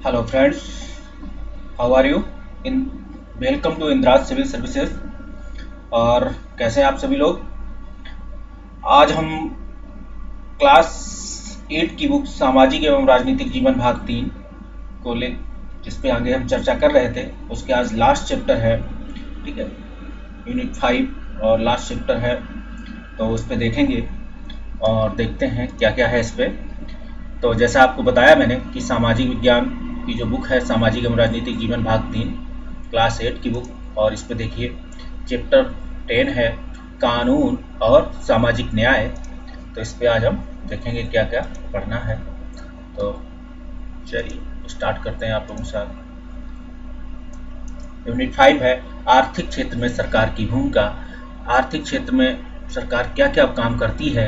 Hello friends, how are you? In welcome to Indraj civil services. और कैसे हैं आप सभी लोग? आज हम क्लास 8 की बुक सामाजिक एवं राजनीतिक जीवन भाग 3 को ले जिस पे आगे हम चर्चा कर रहे थे उसके आज लास्ट चैप्टर है। ठीक है, यूनिट 5 और लास्ट चैप्टर है, तो उस पे देखेंगे और देखते हैं क्या क्या है इस पे। तो जैसा आपको बताया मैंने कि सामाजिक विज्ञान की जो बुक है सामाजिक एवं राजनीतिक जीवन भाग 3 क्लास 8 की बुक, और इस पे देखिए चैप्टर 10 है कानून और सामाजिक न्याय। तो इस पे आज हम देखेंगे क्या क्या पढ़ना है। तो चलिए स्टार्ट करते हैं आप लोगों के साथ। यूनिट 5 है आर्थिक क्षेत्र में सरकार की भूमिका। आर्थिक क्षेत्र में सरकार क्या क्या काम करती है,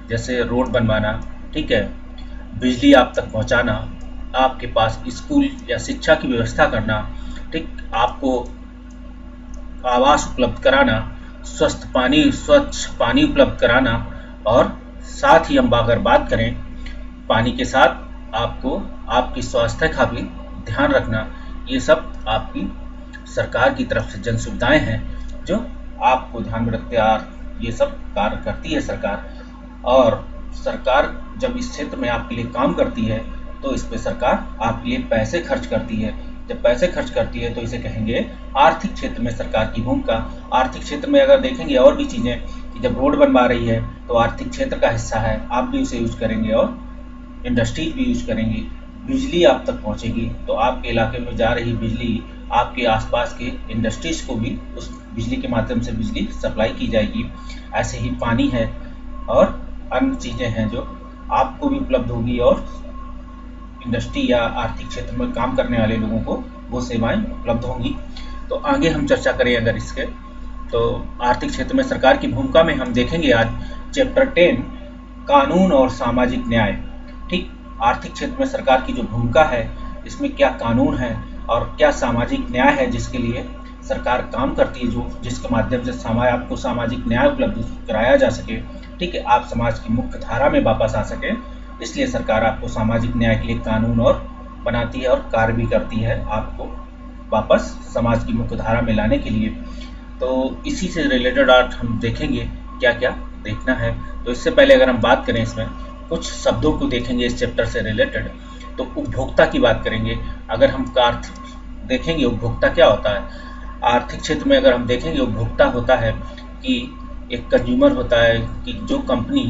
जैसे रोड बनवाना, ठीक है, बिजली आप तक पहुंचाना, आपके पास स्कूल या शिक्षा की व्यवस्था करना, ठीक, आपको आवास उपलब्ध कराना, स्वच्छ पानी उपलब्ध कराना, और साथ ही हम अगर बात करें पानी के साथ आपको आपकी स्वास्थ्य का भी ध्यान रखना। ये सब आपकी सरकार की तरफ से जन सुविधाएं हैं जो आपको ध्यान में रखते ये सब कार्य करती है सरकार। और सरकार जब इस क्षेत्र में आपके लिए काम करती है तो इस पे सरकार आपके लिए पैसे खर्च करती है। जब पैसे खर्च करती है तो इसे कहेंगे आर्थिक क्षेत्र में सरकार की भूमिका। आर्थिक क्षेत्र में अगर देखेंगे और भी चीज़ें कि जब रोड बनवा रही है तो आर्थिक क्षेत्र का हिस्सा है, आप भी उसे यूज करेंगे और इंडस्ट्रीज भी यूज करेंगी। बिजली आप तक पहुंचेगी तो आपके इलाके में जा रही बिजली आपके आसपास के इंडस्ट्रीज को भी उस बिजली के माध्यम से बिजली सप्लाई की जाएगी। ऐसे ही पानी है और अन्य चीज़ें हैं जो आपको भी उपलब्ध होगी और इंडस्ट्री या आर्थिक क्षेत्र में काम करने वाले लोगों को वो सेवाएं उपलब्ध होंगी। तो आगे हम चर्चा करें अगर इसके, तो आर्थिक क्षेत्र में सरकार की भूमिका में हम देखेंगे आज चैप्टर 10 कानून और सामाजिक न्याय। ठीक, आर्थिक क्षेत्र में सरकार की जो भूमिका है इसमें क्या कानून है और क्या सामाजिक न्याय है जिसके लिए सरकार काम करती है, जो जिसके माध्यम से आपको सामाजिक न्याय उपलब्ध कराया जा सके। ठीक है, आप समाज की मुख्य धारा में वापस आ सके, इसलिए सरकार आपको सामाजिक न्याय के लिए कानून और बनाती है और कार्य भी करती है आपको वापस समाज की मुख्य धारा में लाने के लिए। तो इसी से रिलेटेड आज हम देखेंगे क्या क्या देखना है। तो इससे पहले अगर हम बात करें इसमें कुछ शब्दों को देखेंगे इस चैप्टर से रिलेटेड, तो उपभोक्ता की बात करेंगे। अगर हम अर्थ देखेंगे उपभोक्ता क्या होता है आर्थिक क्षेत्र में, अगर हम देखेंगे उपभोक्ता होता है कि एक कंज्यूमर होता है कि जो कंपनी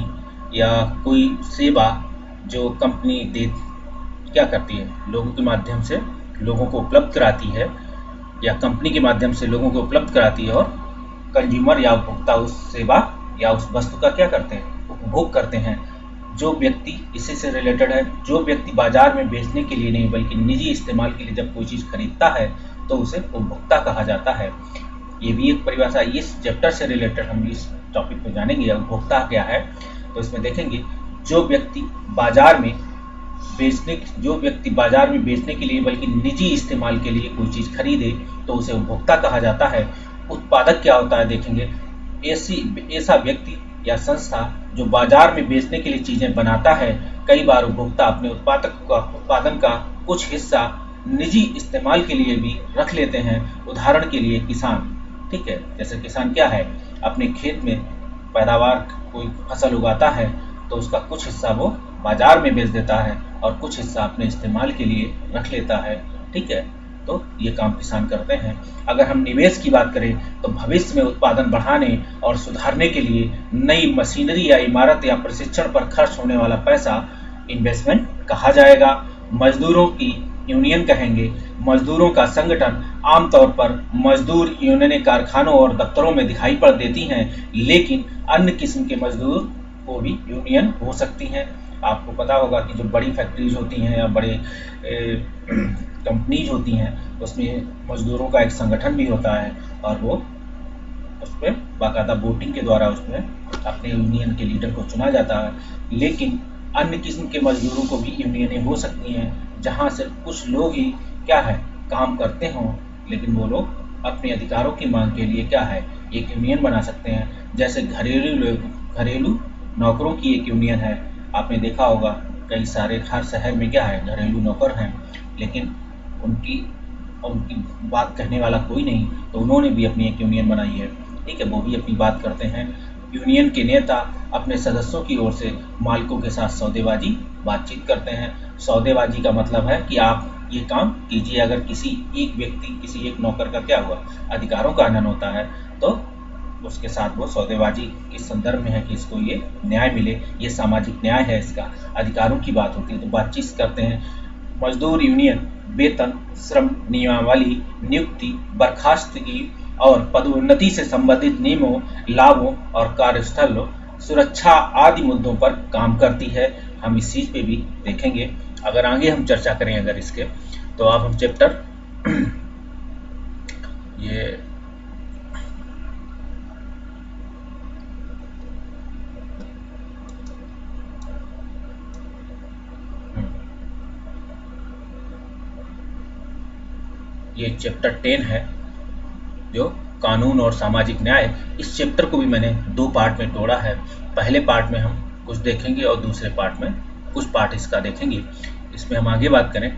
या कोई सेवा जो कंपनी दे क्या करती है लोगों के माध्यम से लोगों को उपलब्ध कराती है, या कंपनी के माध्यम से लोगों को उपलब्ध कराती है, और कंज्यूमर या उपभोक्ता उस सेवा या उस वस्तु का क्या करते हैं, उपभोग करते हैं। जो व्यक्ति इसी से रिलेटेड है, जो व्यक्ति बाजार में बेचने के लिए नहीं बल्कि निजी इस्तेमाल के लिए जब कोई चीज़ खरीदता है तो उसे उपभोक्ता कहा जाता है। ये भी एक परिभाषा, इस चैप्टर से रिलेटेड हम इस टॉपिक को जानेंगे उपभोक्ता क्या है। तो इसमें देखेंगे जो व्यक्ति बाजार में बेचने के लिए बल्कि निजी इस्तेमाल के लिए कोई चीज़ खरीदे तो उसे उपभोक्ता कहा जाता है। उत्पादक क्या होता है देखेंगे, ऐसा व्यक्ति या संस्था जो बाजार में बेचने के लिए चीज़ें बनाता है। कई बार उपभोक्ता अपने उत्पादन का कुछ हिस्सा निजी इस्तेमाल के लिए भी रख लेते हैं। उदाहरण के लिए किसान, ठीक है, जैसे किसान क्या है अपने खेत में पैदावार कोई फसल उगाता है तो उसका कुछ हिस्सा वो बाजार में बेच देता है और कुछ हिस्सा अपने इस्तेमाल के लिए रख लेता है। ठीक है, तो ये काम किसान करते हैं। अगर हम निवेश की बात करें तो भविष्य में उत्पादन बढ़ाने और सुधारने के लिए नई मशीनरी या इमारत या प्रशिक्षण पर खर्च होने वाला पैसा इन्वेस्टमेंट कहा जाएगा। मजदूरों की यूनियन कहेंगे। मजदूरों का संगठन आमतौर पर मजदूर यूनियनें कारखानों और दफ्तरों में दिखाई पड़ देती हैं, लेकिन अन्य किस्म के मजदूर को भी यूनियन हो सकती हैं। आपको पता होगा कि जो बड़ी फैक्ट्रीज होती हैं या बड़े कंपनीज होती हैं उसमें मजदूरों का एक संगठन भी होता है और वो उस पर बाकायदा वोटिंग के द्वारा उसमें अपने यूनियन के लीडर को चुना जाता है। लेकिन अन्य किस्म के मजदूरों को भी यूनियनें हो सकती हैं जहाँ सिर्फ कुछ लोग ही क्या है काम करते हों, लेकिन वो लोग अपने अधिकारों की मांग के लिए क्या है एक यूनियन बना सकते हैं। जैसे घरेलू नौकरों की एक यूनियन है, आपने देखा होगा कई सारे हर शहर में क्या है घरेलू नौकर हैं, लेकिन उनकी उनकी बात कहने वाला कोई नहीं, तो उन्होंने भी अपनी एक यूनियन बनाई है। ठीक है, वो भी अपनी बात करते हैं। यूनियन के नेता अपने सदस्यों की ओर से मालिकों के साथ सौदेबाजी बातचीत करते हैं। सौदेबाजी का मतलब है कि आप ये काम कीजिए। अगर किसी एक व्यक्ति, किसी एक नौकर का क्या हुआ, अधिकारों का हनन होता है, तो उसके साथ वो सौदेबाजी किस संदर्भ में है कि इसको ये न्याय मिले, ये सामाजिक न्याय है, इसका अधिकारों की बात होती है, तो बातचीत करते हैं। मजदूर यूनियन वेतन, श्रम नियमावली, नियुक्ति, बर्खास्तगी और पदोन्नति से संबंधित नियमों, लाभों और कार्यस्थल सुरक्षा आदि मुद्दों पर काम करती है। हम इस चीज़ पे भी देखेंगे। अगर आगे हम चर्चा करें अगर इसके, तो अब हम चैप्टर ये चैप्टर 10 है जो कानून और सामाजिक न्याय। इस चैप्टर को भी मैंने 2 पार्ट में तोड़ा है। पहले पार्ट में हम कुछ देखेंगे और दूसरे पार्ट में कुछ पार्ट इसका देखेंगे। इसमें हम आगे बात करें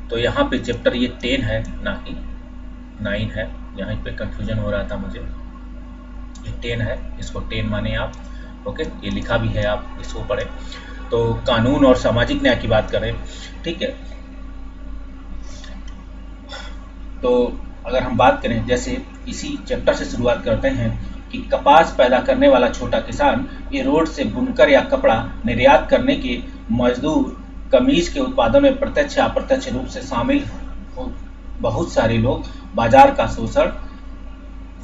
तो यहाँ पे चैप्टर ये 10 है, ना कि 9 है। यहाँ पे कंफ्यूजन हो रहा था मुझे। ये 10 है, इसको 10 माने आप। ओके, ये लिखा भी है, आप इसको पढ़ें। तो कानून और सामाजिक न्याय की बात करें, ठीक है। तो अगर हम बात करें, जैसे इसी चैप्टर से शुरुआत करते हैं कि कपास पैदा करने वाला छोटा किसान ये रोड से बुनकर या कपड़ा निर्यात करने के मजदूर, कमीज के उत्पादन में प्रत्यक्ष या अप्रत्यक्ष रूप से शामिल बहुत सारे लोग बाजार का शोषण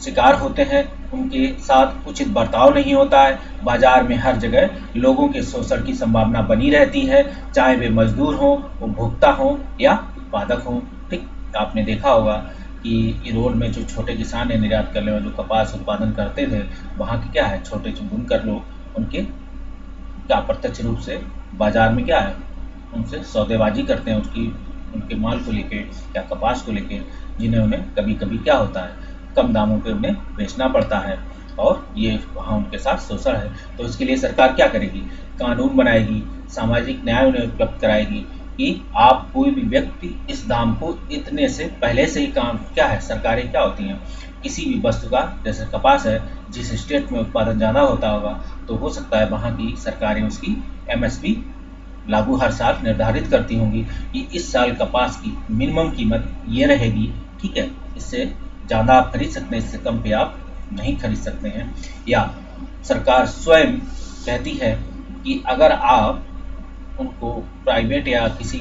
शिकार होते हैं। उनके साथ उचित बर्ताव नहीं होता है। बाजार में हर जगह लोगों के शोषण की संभावना बनी रहती है, चाहे वे मजदूर हों, उपभोक्ता हों या उत्पादक हों। ठीक, आपने देखा होगा कि रोड में जो छोटे किसान है निर्यात करने वाले, जो कपास उत्पादन करते थे, वहाँ के क्या है, छोटे बुनकर लोग उनके क्या अप्रत्यक्ष रूप से बाजार में क्या है, उनसे सौदेबाजी करते हैं, उनके माल को लेके या कपास को लेके, जिन्हें उन्हें कभी कभी क्या होता है, कम दामों पे उन्हें बेचना पड़ता है, और ये वहाँ उनके साथ शोषण है। तो इसके लिए सरकार क्या करेगी, कानून बनाएगी, सामाजिक न्याय उन्हें उपलब्ध कराएगी कि आप कोई भी व्यक्ति इस दाम को इतने से पहले से ही काम क्या है, सरकारें क्या होती हैं, किसी भी वस्तु का, जैसे कपास है, जिस स्टेट में उत्पादन ज़्यादा होता होगा तो हो सकता है वहाँ की सरकारें उसकी MSP लागू हर साल निर्धारित करती होंगी कि इस साल कपास की मिनिमम कीमत ये रहेगी। ठीक है, इससे ज़्यादा आप खरीद सकते हैं, इससे कम पे आप नहीं खरीद सकते हैं। या सरकार स्वयं कहती है कि अगर आप उनको प्राइवेट या किसी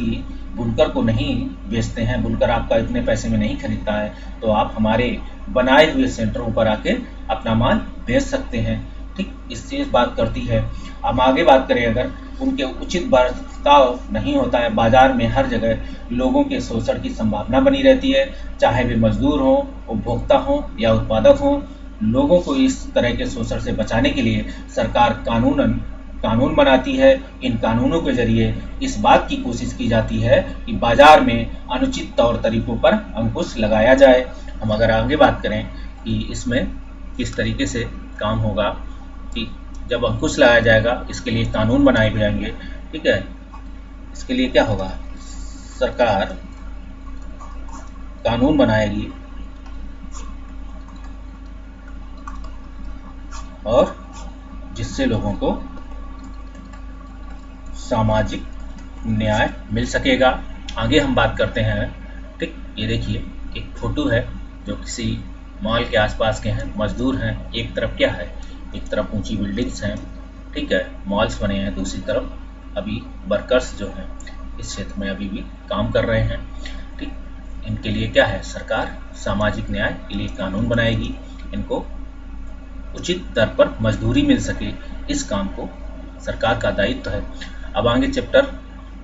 बुनकर को नहीं बेचते हैं, बुनकर आपका इतने पैसे में नहीं खरीदता है, तो आप हमारे बनाए हुए सेंटरों पर आके अपना माल बेच सकते हैं। ठीक, इससे बात करती है। अब आगे बात करें, अगर उनके उचित बर्ताव नहीं होता है, बाजार में हर जगह लोगों के शोषण की संभावना बनी रहती है, चाहे वे मजदूर हों, उपभोक्ता हों या उत्पादक हों। लोगों को इस तरह के शोषण से बचाने के लिए सरकार कानून बनाती है। इन कानूनों के जरिए इस बात की कोशिश की जाती है कि बाजार में अनुचित तौर तरीकों पर अंकुश लगाया जाए। हम अगर आगे बात करें कि इसमें किस तरीके से काम होगा, कि जब अंकुश लगाया जाएगा इसके लिए कानून बनाए जाएंगे। ठीक है, इसके लिए क्या होगा, सरकार कानून बनाएगी और जिससे लोगों को सामाजिक न्याय मिल सकेगा। आगे हम बात करते हैं। ठीक, ये देखिए एक फोटो है जो किसी मॉल के आसपास के हैं, मजदूर हैं। एक तरफ क्या है, एक तरफ ऊंची बिल्डिंग्स हैं, ठीक है, मॉल्स बने हैं, दूसरी तरफ अभी वर्कर्स जो हैं इस क्षेत्र में अभी भी काम कर रहे हैं। ठीक, इनके लिए क्या है, सरकार सामाजिक न्याय के लिए कानून बनाएगी, इनको उचित दर पर मजदूरी मिल सके, इस काम को सरकार का दायित्व है। अब आगे चैप्टर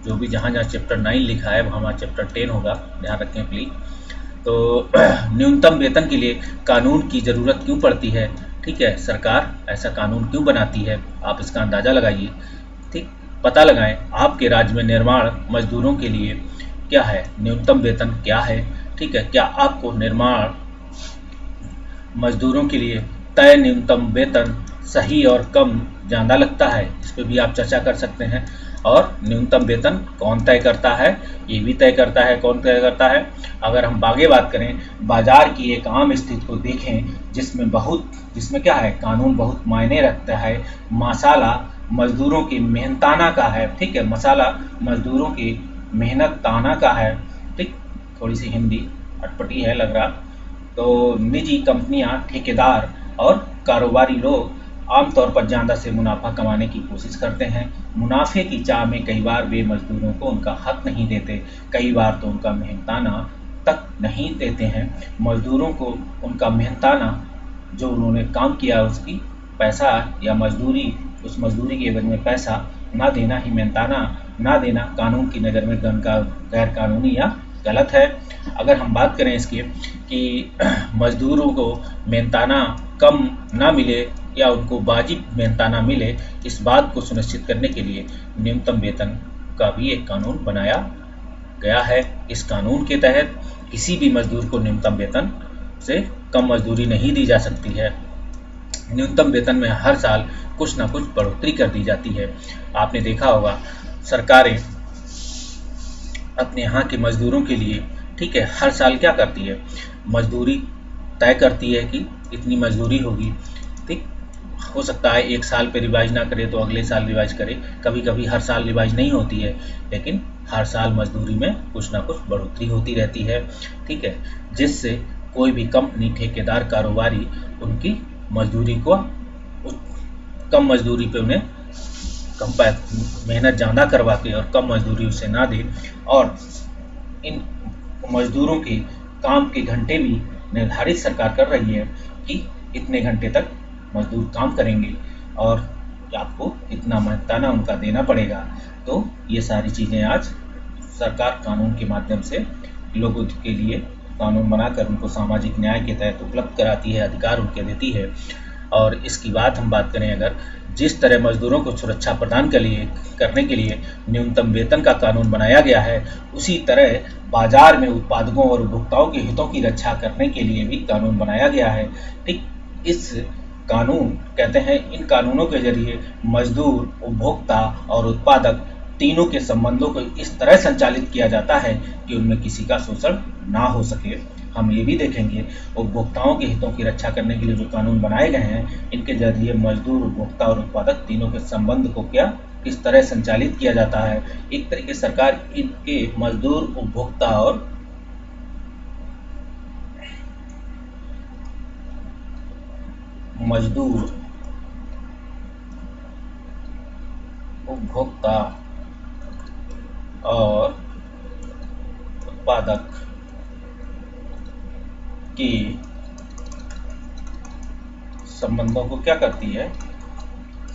जो भी जहाँ चैप्टर 9 लिखा है वहाँ चैप्टर 10 होगा, ध्यान रखें प्लीज। तो न्यूनतम वेतन के लिए कानून की ज़रूरत क्यों पड़ती है, ठीक है, सरकार ऐसा कानून क्यों बनाती है, आप इसका अंदाज़ा लगाइए। ठीक, पता लगाएं आपके राज्य में निर्माण मजदूरों के लिए क्या है, न्यूनतम वेतन क्या है। ठीक है, क्या आपको निर्माण मजदूरों के लिए तय न्यूनतम वेतन सही और कम ज़्यादा लगता है, इस पर भी आप चर्चा कर सकते हैं। और न्यूनतम वेतन कौन तय करता है, ये भी तय करता है। कौन तय करता है? अगर हम आगे बात करें, बाजार की एक आम स्थिति को देखें जिसमें क्या है, कानून बहुत मायने रखता है। मसाला मजदूरों की मेहनताना का है, ठीक है, मसाला मजदूरों की मेहनत ताना का है, ठीक। थोड़ी सी हिंदी अटपटी है लग रहा। तो निजी कंपनियां, ठेकेदार और कारोबारी लोग आमतौर पर ज़्यादा से मुनाफा कमाने की कोशिश करते हैं। मुनाफे की चाह में कई बार वे मजदूरों को उनका हक नहीं देते, कई बार तो उनका मेहनताना तक नहीं देते हैं। मजदूरों को उनका मेहनताना, जो उन्होंने काम किया उसकी पैसा या मजदूरी, उस मजदूरी के एवज में पैसा ना देना ही मेहनताना ना देना कानून की नज़र में गैर कानूनी या गलत है। अगर हम बात करें इसकी कि मजदूरों को मेहनताना कम ना मिले या उनको वाजिब मेहनताना मिले, इस बात को सुनिश्चित करने के लिए न्यूनतम वेतन का भी एक कानून बनाया गया है। इस कानून के तहत किसी भी मजदूर को न्यूनतम वेतन से कम मजदूरी नहीं दी जा सकती है। न्यूनतम वेतन में हर साल कुछ ना कुछ बढ़ोतरी कर दी जाती है। आपने देखा होगा, सरकारें अपने यहाँ के मजदूरों के लिए, ठीक है, हर साल क्या करती है, मजदूरी तय करती है कि इतनी मजदूरी होगी, ठीक। हो सकता है एक साल पे रिवाइज ना करे तो अगले साल रिवाइज करे, कभी कभी हर साल रिवाइज नहीं होती है, लेकिन हर साल मजदूरी में कुछ ना कुछ बढ़ोतरी होती रहती है, ठीक है, जिससे कोई भी कंपनी, ठेकेदार, कारोबारी उनकी मजदूरी को कम मजदूरी पे उन्हें मेहनत ज़्यादा करवा के और कम मजदूरी उसे ना दे। और इन मजदूरों के काम के घंटे भी निर्धारित सरकार कर रही है कि इतने घंटे तक मजदूर काम करेंगे और आपको इतना मेहनताना उनका देना पड़ेगा। तो ये सारी चीज़ें आज सरकार कानून के माध्यम से लोगों के लिए कानून बनाकर उनको सामाजिक न्याय के तहत उपलब्ध कराती है, अधिकार उनके देती है। और इसकी हम बात करें, अगर जिस तरह मजदूरों को सुरक्षा प्रदान करने के लिए न्यूनतम वेतन का कानून बनाया गया है, उसी तरह बाजार में उत्पादकों और उपभोक्ताओं के हितों की रक्षा करने के लिए भी कानून बनाया गया है, ठीक। इस कानून कहते हैं, इन कानूनों के जरिए मजदूर, उपभोक्ता और उत्पादक तीनों के संबंधों को इस तरह संचालित किया जाता है कि उनमें किसी का शोषण ना हो सके। हम ये भी देखेंगे, उपभोक्ताओं के हितों की रक्षा करने के लिए जो कानून बनाए गए हैं, इनके जरिए मजदूर, उपभोक्ता और उत्पादक तीनों के संबंध को किस तरह संचालित किया जाता है। एक तरीके सरकार इनके मजदूर, उपभोक्ता और उत्पादक के संबंधों को क्या करती है,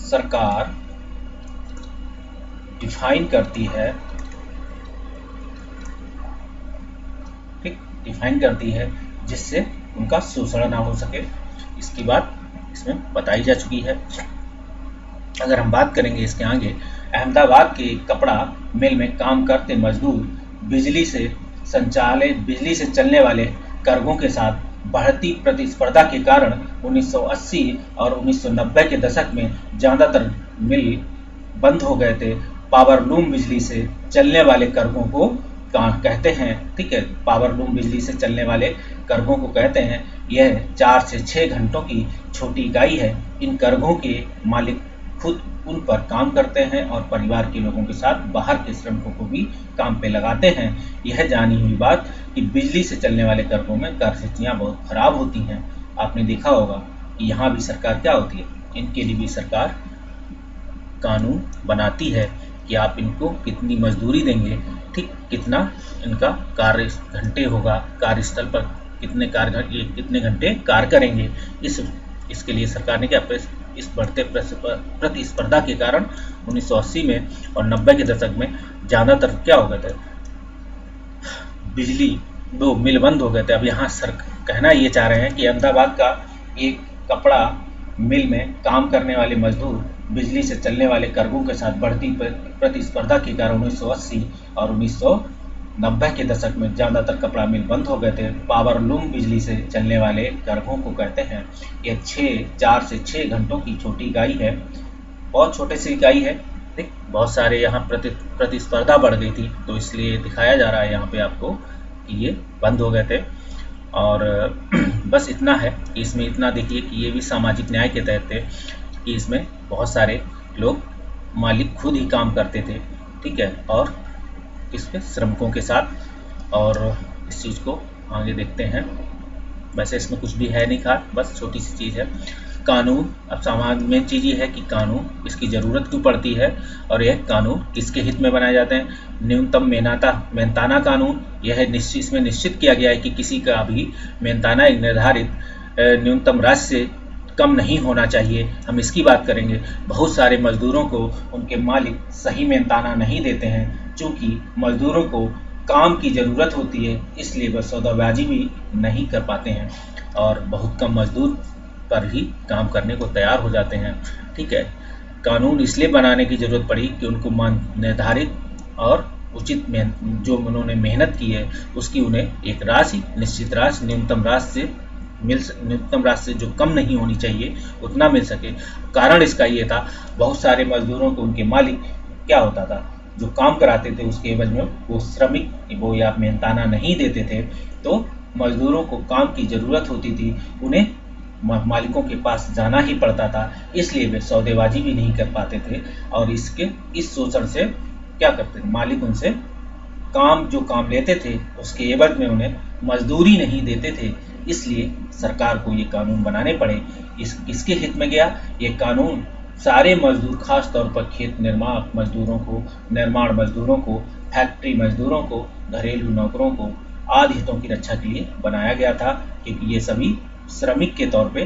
सरकार डिफाइन करती है, ठीक, डिफाइन करती है, जिससे उनका शोषण ना हो सके। इसकी बात इसमें बताई जा चुकी है। अगर हम बात करेंगे इसके आगे, अहमदाबाद के कपड़ा मिल में काम करते मजदूर बिजली से चलने वाले कार्गों के साथ बढ़ती प्रतिस्पर्धा के कारण 1980 और 1990 के दशक में ज़्यादातर मिल बंद हो गए थे। पावरलूम बिजली से चलने वाले कार्गों को कहते हैं, ठीक है, पावरलूम बिजली से चलने वाले कार्गों को कहते हैं। यह 4 से 6 घंटों की छोटी इकाई है। इन कार्गों के मालिक खुद उन पर काम करते हैं और परिवार के लोगों के साथ बाहर के श्रमिकों को भी काम पे लगाते हैं। यह जानी हुई बात कि बिजली से चलने वाले कार्गों में कार्यस्थितियाँ बहुत खराब होती हैं। आपने देखा होगा कि यहाँ भी सरकार क्या होती है, इनके लिए भी सरकार कानून बनाती है कि आप इनको कितनी मजदूरी देंगे, ठीक, कितना इनका कार्य घंटे होगा, कार्यस्थल पर कितने घंटे कार्य करेंगे। इसके लिए सरकार ने क्या, इस बढ़ते प्रतिस्पर्धा के कारण 1980 में और 90 के दशक में ज़्यादातर क्या हो गए थे, बिजली दो मिल बंद हो गए थे। अब यहाँ सर कहना ये चाह रहे हैं कि अहमदाबाद का एक कपड़ा मिल में काम करने वाले मजदूर बिजली से चलने वाले कार्गों के साथ बढ़ती प्रतिस्पर्धा के कारण 1980 और 90 के दशक में ज़्यादातर कपड़ा मिल बंद हो गए थे। पावर लूम बिजली से चलने वाले गर्भों को कहते हैं। ये 4 से 6 घंटों की छोटी इकाई है, बहुत छोटे सी इकाई है। देख, बहुत सारे यहाँ प्रतिस्पर्धा बढ़ गई थी, तो इसलिए दिखाया जा रहा है यहाँ पे आपको कि ये बंद हो गए थे। और बस इतना है कि इसमें इतना देखिए कि ये भी सामाजिक न्याय के तहत थे कि इसमें बहुत सारे लोग मालिक खुद ही काम करते थे, ठीक है, और इस पे श्रमिकों के साथ। और इस चीज़ को आगे देखते हैं। वैसे इसमें कुछ भी है नहीं खास, बस छोटी सी चीज़ है। कानून, अब सामान्य मेन चीज़ ये है कि कानून इसकी ज़रूरत क्यों पड़ती है और यह कानून किसके हित में बनाए जाते हैं। न्यूनतम मेहनताना कानून, यह निश्चित इसमें निश्चित किया गया है कि किसी का भी मेहनताना एक निर्धारित न्यूनतम राशि से कम नहीं होना चाहिए। हम इसकी बात करेंगे। बहुत सारे मजदूरों को उनके मालिक सही मेहनताना नहीं देते हैं, चूँकि मजदूरों को काम की ज़रूरत होती है, इसलिए वह सौदाबाजी भी नहीं कर पाते हैं और बहुत कम मजदूर पर ही काम करने को तैयार हो जाते हैं, ठीक है। कानून इसलिए बनाने की ज़रूरत पड़ी कि उनको निर्धारित और उचित जो उन्होंने मेहनत की है उसकी उन्हें एक राशि, निश्चित राशि, न्यूनतम राशि से जो कम नहीं होनी चाहिए उतना मिल सके। कारण इसका ये था, बहुत सारे मजदूरों को उनके मालिक क्या होता था, जो काम कराते थे उसके एवज में वो श्रमिक वो या मेहनताना नहीं देते थे, तो मजदूरों को काम की ज़रूरत होती थी, उन्हें मालिकों के पास जाना ही पड़ता था, इसलिए वे सौदेबाजी भी नहीं कर पाते थे। और इस शोषण से क्या करते थे, मालिक उनसे जो काम लेते थे उसके एवज में उन्हें मजदूरी नहीं देते थे, इसलिए सरकार को ये कानून बनाने पड़े। किसके हित में गया ये कानून? सारे मजदूर, खास तौर पर खेत निर्माण मजदूरों को, फैक्ट्री मजदूरों को, घरेलू नौकरों को आदि हितों की रक्षा के लिए बनाया गया था, क्योंकि ये सभी श्रमिक के तौर पे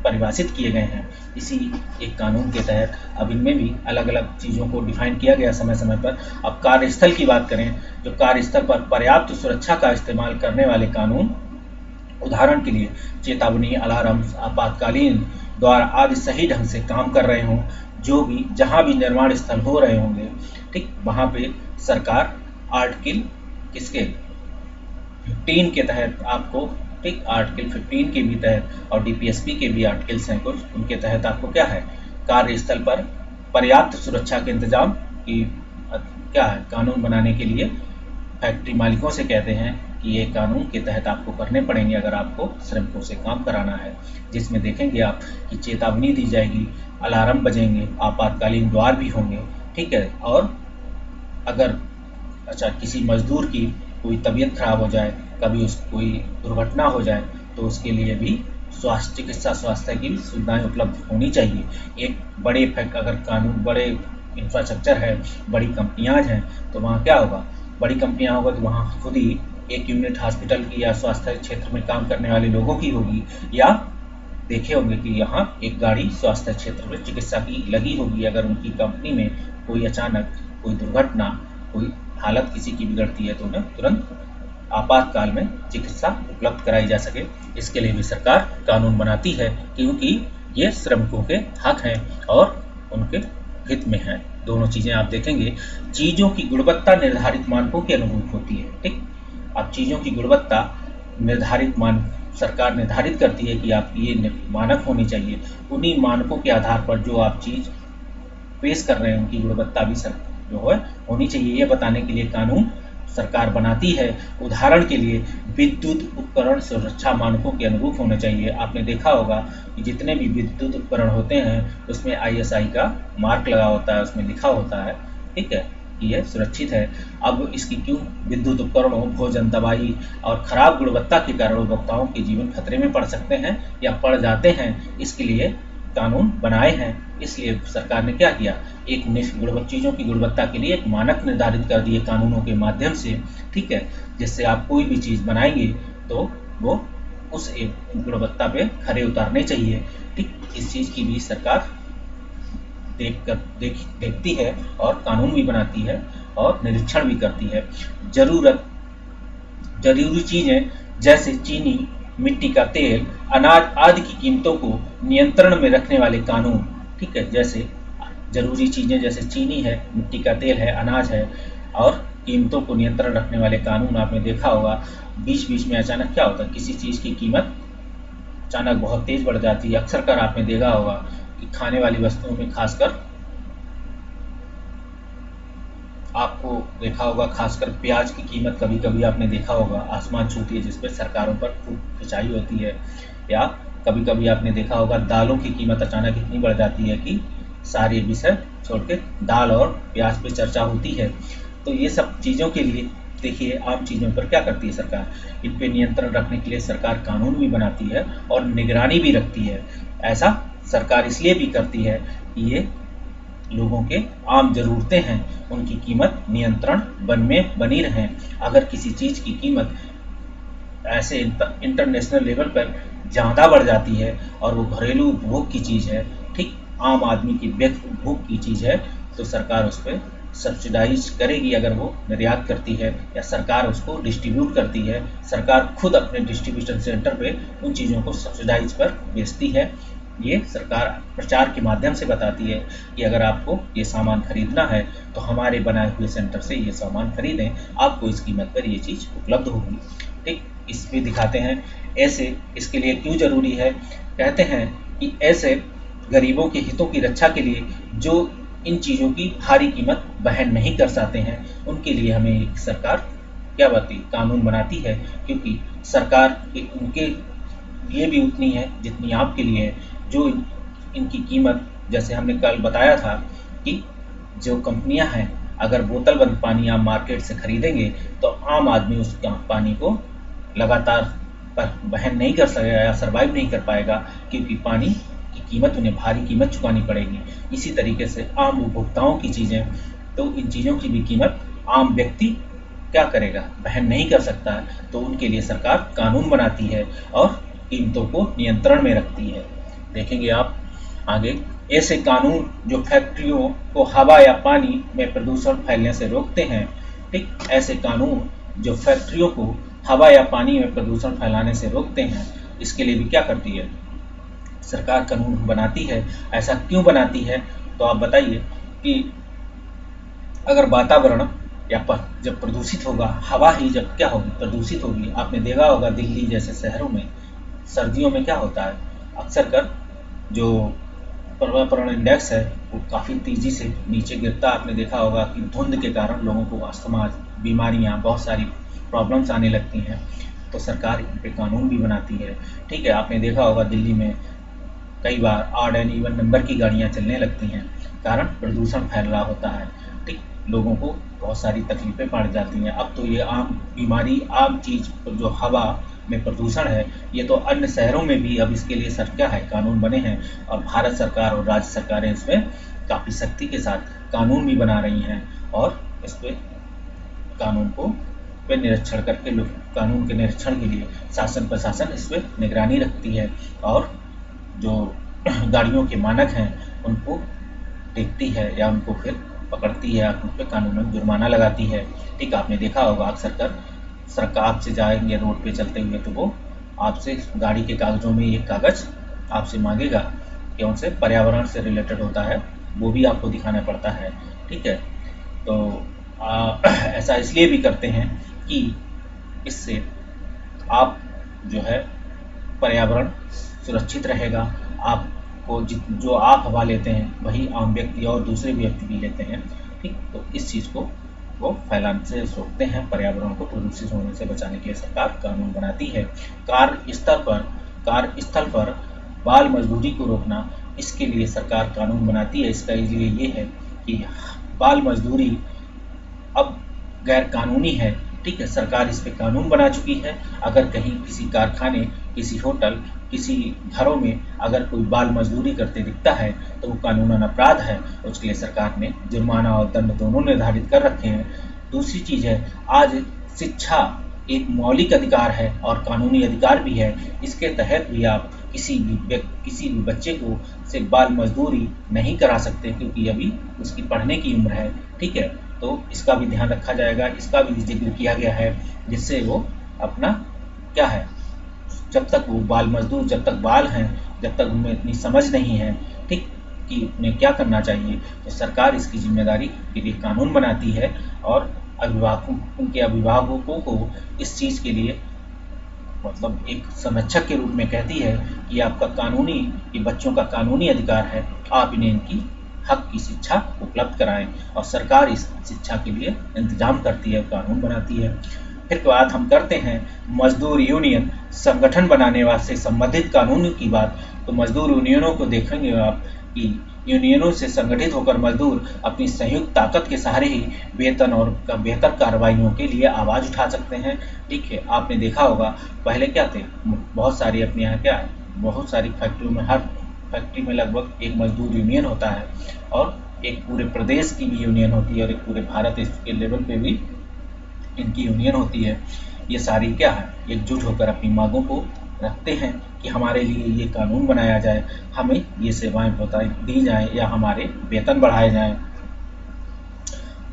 परिभाषित किए गए हैं इसी एक कानून के तहत। अब इनमें भी अलग अलग चीज़ों को डिफाइन किया गया समय समय पर। अब कार्यस्थल की बात करें, जो कार्यस्थल पर पर्याप्त सुरक्षा का इस्तेमाल करने वाले कानून, उदाहरण के लिए चेतावनी, अलार्म, आपातकालीन द्वार आदि सही ढंग से काम कर रहे हों, जहाँ भी निर्माण स्थल हो रहे होंगे, ठीक, वहाँ पे सरकार आर्टिकल 15 के तहत आपको, ठीक, आर्टिकल 15 के भी तहत और डीपीएसपी के भी आर्टिकल्स हैं कुछ, उनके तहत आपको क्या है, कार्यस्थल पर पर्याप्त सुरक्षा के इंतजाम की क्या है, कानून बनाने के लिए फैक्ट्री मालिकों से कहते हैं कि ये कानून के तहत आपको करने पड़ेंगे अगर आपको श्रमिकों से काम कराना है, जिसमें देखेंगे आप कि चेतावनी दी जाएगी, अलार्म बजेंगे, आपातकालीन द्वार भी होंगे, ठीक है। और अगर किसी मजदूर की कोई तबीयत खराब हो जाए, कभी कोई दुर्घटना हो जाए, तो उसके लिए भी चिकित्सा स्वास्थ्य की भी सुविधाएं उपलब्ध होनी चाहिए। एक अगर कानून, बड़े इंफ्रास्ट्रक्चर है, बड़ी कंपनियां हैं, तो वहाँ क्या होगा, बड़ी कंपनियां होगा तो वहाँ खुद ही एक यूनिट हॉस्पिटल की या स्वास्थ्य क्षेत्र में काम करने वाले लोगों की होगी, या देखे होंगे कि यहाँ एक गाड़ी स्वास्थ्य क्षेत्र में चिकित्सा की लगी होगी। अगर उनकी कंपनी में कोई अचानक कोई दुर्घटना, कोई हालत किसी की बिगड़ती है, तो उन्हें तुरंत आपातकाल में चिकित्सा उपलब्ध कराई जा सके, इसके लिए भी सरकार कानून बनाती है, क्योंकि ये श्रमिकों के हक हैं और उनके हित में हैं। दोनों चीज़ें आप देखेंगे। चीज़ों की गुणवत्ता निर्धारित मानकों के अनुरूप होती है, ठीक। अब चीज़ों की गुणवत्ता सरकार निर्धारित करती है कि आपकी ये मानक होनी चाहिए। उन्हीं मानकों के आधार पर जो आप चीज़ पेश कर रहे हैं उनकी गुणवत्ता भी जो है होनी चाहिए, ये बताने के लिए कानून सरकार बनाती है। उदाहरण के लिए विद्युत उपकरण सुरक्षा मानकों के अनुरूप होने चाहिए। आपने देखा होगा कि जितने भी विद्युत उपकरण होते हैं उसमें ISI का मार्क लगा होता है, उसमें लिखा होता है, ठीक है, कि यह सुरक्षित है। अब इसकी क्यों विद्युत उपकरणों, भोजन, दवाई और खराब गुणवत्ता के कारण उपभोक्ताओं के जीवन खतरे में पड़ सकते हैं या पड़ जाते हैं, इसके लिए कानून बनाए हैं। इसलिए सरकार ने क्या किया, एक चीज़ों की गुणवत्ता के लिए एक मानक निर्धारित कर दिए कानूनों के माध्यम से, ठीक है, जिससे आप कोई भी चीज़ बनाएंगे तो वो उस एक गुणवत्ता पे खरे उतारने चाहिए, ठीक। इस चीज़ की भी सरकार देखती है और कानून भी बनाती है और निरीक्षण भी करती है। जरूरी चीज़ें जैसे चीनी, मिट्टी का तेल, अनाज आदि की कीमतों को नियंत्रण में रखने वाले कानून, ठीक है, जैसे जरूरी चीज़ें जैसे चीनी है, मिट्टी का तेल है, अनाज है और कीमतों को नियंत्रण रखने वाले कानून आपने देखा होगा। बीच बीच में अचानक क्या होता है, किसी चीज़ की कीमत अचानक बहुत तेज बढ़ जाती है। अक्सर कर आपने देखा होगा कि खाने वाली वस्तुओं में खासकर आपको देखा होगा, खासकर प्याज की कीमत कभी कभी आपने देखा होगा आसमान छूती है, जिसपे सरकारों पर खूब खिंचाई होती है। या कभी कभी आपने देखा होगा दालों की कीमत अचानक इतनी बढ़ जाती है कि सारे विषय छोड़ के दाल और प्याज पे चर्चा होती है। तो ये सब चीज़ों के लिए देखिए, आम चीज़ों पर क्या करती है सरकार, इन पे नियंत्रण रखने के लिए सरकार कानून भी बनाती है और निगरानी भी रखती है। ऐसा सरकार इसलिए भी करती है कि ये लोगों के आम ज़रूरतें हैं, उनकी कीमत नियंत्रण में बनी रहें। अगर किसी चीज़ की कीमत ऐसे इंटरनेशनल लेवल पर ज़्यादा बढ़ जाती है और वो घरेलू उपभोग की चीज़ है, ठीक आम आदमी की व्यक्ति उपभोग की चीज़ है, तो सरकार उस पर सब्सिडाइज करेगी। अगर वो निर्यात करती है या सरकार उसको डिस्ट्रीब्यूट करती है, सरकार खुद अपने डिस्ट्रीब्यूशन सेंटर पे उन चीज़ों को सब्सिडाइज पर बेचती है। ये सरकार प्रचार के माध्यम से बताती है कि अगर आपको ये सामान खरीदना है तो हमारे बनाए हुए सेंटर से ये सामान खरीदें, आपको इस कीमत पर ये चीज़ उपलब्ध होगी। ठीक, इसमें दिखाते हैं ऐसे इसके लिए क्यों ज़रूरी है। कहते हैं कि ऐसे गरीबों के हितों की रक्षा के लिए जो इन चीज़ों की भारी कीमत वहन नहीं कर सकते हैं, उनके लिए हमें एक सरकार क्या बताती कानून बनाती है, क्योंकि सरकार उनके लिए भी उतनी है जितनी आपके लिए है। जो इनकी कीमत, जैसे हमने कल बताया था कि जो कंपनियां हैं, अगर बोतल बंद पानी आप मार्केट से खरीदेंगे तो आम आदमी उस पानी को लगातार पर वहन नहीं कर सकेगा या सर्वाइव नहीं कर पाएगा, क्योंकि पानी की कीमत उन्हें भारी कीमत चुकानी पड़ेगी। इसी तरीके से आम उपभोक्ताओं की चीज़ें, तो इन चीज़ों की भी कीमत आम व्यक्ति क्या करेगा, वहन नहीं कर सकता है, तो उनके लिए सरकार कानून बनाती है और कीमतों को नियंत्रण में रखती है। देखेंगे आप आगे, ऐसे कानून जो फैक्ट्रियों को हवा या पानी में प्रदूषण फैलने से रोकते हैं। ठीक, ऐसे कानून जो फैक्ट्रियों को हवा या पानी में प्रदूषण फैलाने से रोकते हैं, इसके लिए भी क्या करती है सरकार, कानून बनाती है। ऐसा क्यों बनाती है, तो आप बताइए कि अगर वातावरण या जब प्रदूषित होगा, हवा ही जब क्या होगी प्रदूषित होगी। आपने देखा होगा दिल्ली जैसे शहरों में सर्दियों में क्या होता है, अक्सर कर जो पर्यावरण इंडेक्स है वो काफ़ी तेज़ी से नीचे गिरता। आपने देखा होगा कि धुंध के कारण लोगों को अस्थमा बीमारियां, बहुत सारी प्रॉब्लम्स आने लगती हैं। तो सरकार इन पे कानून भी बनाती है। ठीक है, आपने देखा होगा दिल्ली में कई बार ऑड एंड इवन नंबर की गाड़ियां चलने लगती हैं, कारण प्रदूषण फैल रहा होता है। ठीक, लोगों को बहुत सारी तकलीफें पड़ जाती हैं। अब तो ये आम बीमारी, आम चीज़ जो हवा में प्रदूषण है, ये तो अन्य शहरों में भी अब इसके लिए सर क्या है कानून बने हैं, और भारत सरकार और राज्य सरकारें इसमें काफ़ी सख्ती के साथ कानून भी बना रही हैं और इस पर कानून को पे निरीक्षण करके लोग कानून के निरीक्षण के लिए शासन प्रशासन इस पर निगरानी रखती है और जो गाड़ियों के मानक हैं उनको देखती है या उनको फिर पकड़ती है, उन पर कानूनन जुर्माना लगाती है। ठीक, आपने देखा होगा अक्सर कर सरकार आपसे जाएंगे रोड पे चलते हुए तो वो आपसे गाड़ी के कागज़ों में एक कागज़ आपसे मांगेगा कि उनसे पर्यावरण से रिलेटेड होता है, वो भी आपको दिखाना पड़ता है। ठीक है, तो ऐसा इसलिए भी करते हैं कि इससे आप जो है पर्यावरण सुरक्षित रहेगा। आपको जो आप हवा लेते हैं वही आम व्यक्ति और दूसरे व्यक्ति भी लेते हैं। ठीक, तो इस चीज़ को वो फैलाने से रोकते हैं, पर्यावरण को प्रदूषित होने से बचाने के लिए सरकार कानून बनाती है। कार्यस्थल पर बाल मजदूरी को रोकना, इसके लिए सरकार कानून बनाती है। इसका लिए ये है कि बाल मजदूरी अब गैर कानूनी है। ठीक है, सरकार इस पे कानून बना चुकी है। अगर कहीं किसी कारखाने, किसी होटल, किसी घरों में अगर कोई बाल मजदूरी करते दिखता है तो वो कानूनन अपराध है। उसके लिए सरकार ने जुर्माना और दंड दोनों निर्धारित कर रखे हैं। दूसरी चीज़ है, आज शिक्षा एक मौलिक अधिकार है और कानूनी अधिकार भी है। इसके तहत भी आप किसी भी बच्चे को से बाल मजदूरी नहीं करा सकते, क्योंकि अभी उसकी पढ़ने की उम्र है। ठीक है, तो इसका भी ध्यान रखा जाएगा, इसका भी जिक्र किया गया है, जिससे वो अपना क्या है, जब तक वो बाल मजदूर, जब तक बाल हैं, जब तक उनमें इतनी समझ नहीं है ठीक कि उन्हें क्या करना चाहिए, तो सरकार इसकी जिम्मेदारी के लिए कानून बनाती है और उनके अभिभावकों को इस चीज़ के लिए मतलब एक संरक्षक के रूप में कहती है कि आपका कानूनी, ये बच्चों का कानूनी अधिकार है, आप इन्हें इनकी हक की शिक्षा उपलब्ध कराएं। और सरकार इस शिक्षा के लिए इंतजाम करती है, कानून बनाती है। फिर बात हम करते हैं मजदूर यूनियन संगठन बनाने से संबंधित कानून की बात। तो मजदूर यूनियनों को देखेंगे आप कि यूनियनों से संगठित होकर मजदूर अपनी संयुक्त ताकत के सहारे ही वेतन और बेहतर कार्रवाइयों के लिए आवाज़ उठा सकते हैं। ठीक है, आपने देखा होगा पहले क्या थे, बहुत सारी अपने यहाँ क्या है, बहुत सारी फैक्ट्रियों में, हर फैक्ट्री में लगभग एक मजदूर यूनियन होता है और एक पूरे प्रदेश की भी यूनियन होती है और एक पूरे भारत के लेवल पे भी इनकी यूनियन होती है। ये सारी क्या है, एकजुट होकर अपनी मांगों को रखते हैं कि हमारे लिए ये कानून बनाया जाए, हमें ये सेवाएं बताई दी जाएं या हमारे वेतन बढ़ाए जाएं।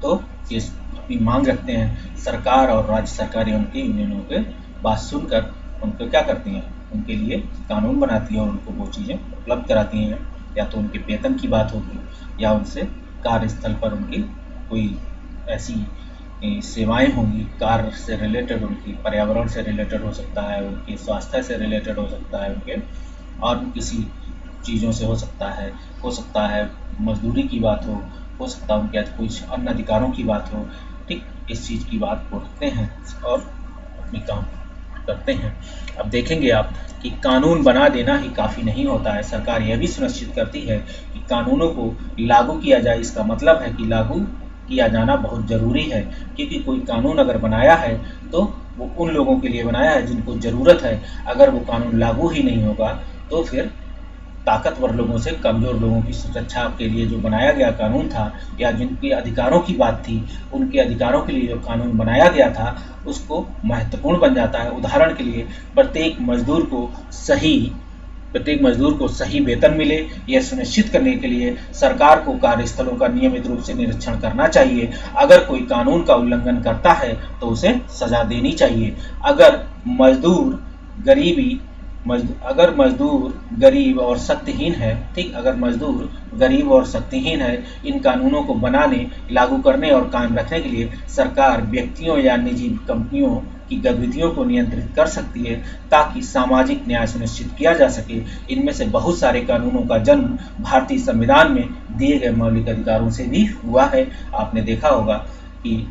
तो ये अपनी मांग रखते हैं। सरकार और राज्य सरकारें उनकी यूनियनों के बात सुनकर उनको क्या करती हैं, उनके लिए कानून बनाती हैं और उनको वो चीज़ें उपलब्ध कराती हैं। या तो उनके वेतन की बात होगी या उनसे कार्यस्थल पर उनकी कोई ऐसी सेवाएं होंगी, कार्य से रिलेटेड, उनकी पर्यावरण से रिलेटेड हो सकता है, उनके स्वास्थ्य से रिलेटेड हो सकता है, उनके और किसी चीज़ों से हो सकता है मजदूरी की बात हो सकता है उनके कुछ अन्य अधिकारों की बात हो। ठीक, इस चीज़ की बात को रखते हैं और अपनी काम करते हैं। अब देखेंगे आप कि कानून बना देना ही काफ़ी नहीं होता है। सरकार यह भी सुनिश्चित करती है कि कानूनों को लागू किया जाए। इसका मतलब है कि लागू किया जाना बहुत ज़रूरी है, क्योंकि कोई कानून अगर बनाया है तो वो उन लोगों के लिए बनाया है जिनको ज़रूरत है। अगर वो कानून लागू ही नहीं होगा तो फिर ताकतवर लोगों से कमज़ोर लोगों की सुरक्षा के लिए जो बनाया गया कानून था या जिनके अधिकारों की बात थी, उनके अधिकारों के लिए जो कानून बनाया गया था उसको महत्वपूर्ण बन जाता है। उदाहरण के लिए प्रत्येक मजदूर को सही वेतन मिले, यह सुनिश्चित करने के लिए सरकार को कार्यस्थलों का नियमित रूप से निरीक्षण करना चाहिए। अगर कोई कानून का उल्लंघन करता है तो उसे सजा देनी चाहिए। अगर मजदूर गरीब और शक्तिहीन है, ठीक, अगर मजदूर गरीब और शक्तिहीन है, इन कानूनों को बनाने, लागू करने और कायम रखने के लिए सरकार व्यक्तियों या निजी कंपनियों की गतिविधियों को नियंत्रित कर सकती है ताकि सामाजिक न्याय सुनिश्चित किया जा सके। इनमें से बहुत सारे कानूनों का जन्म भारतीय संविधान में दिए गए मौलिक अधिकारों से भी हुआ है। आपने देखा होगा कि